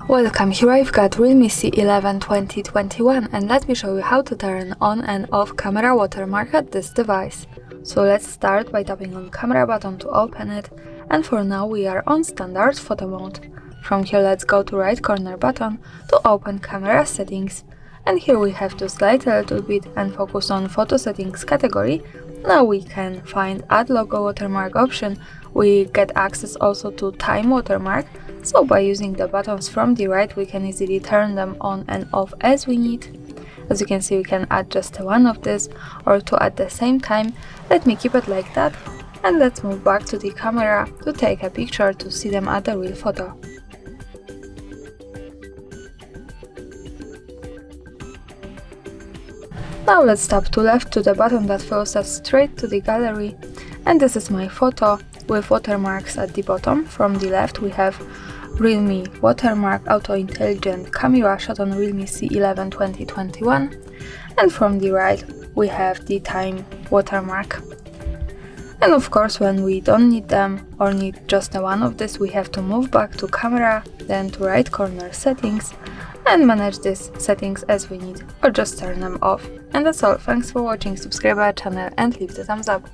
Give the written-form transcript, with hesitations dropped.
Welcome, here I've got REALME C11 2021 and let me show you how to turn on and off camera watermark at this device. So let's start by tapping on camera button to open it, and for now we are on standard photo mode. From here let's go to right corner button to open camera settings, and here we have to slide a little bit and focus on photo settings category. Now we can find add logo watermark option. We get access also to time watermark, so by using the buttons from the right we can easily turn them on and off as we need. As you can see, we can add just one of this or two at the same time. Let me keep it like that, and let's move back to the camera to take a picture to see them at the real photo. Now let's tap to left to the button that follows us straight to the gallery, and this is my photo with watermarks at the bottom. From the left we have REALME Watermark Auto Intelligent Camera shot on REALME C11 2021, and from the right we have the time watermark. And of course, when we don't need them or need just one of this, we have to move back to camera, then to right corner settings, and manage these settings as we need, or just turn them off. And that's all. Thanks for watching, subscribe our channel and leave the thumbs up.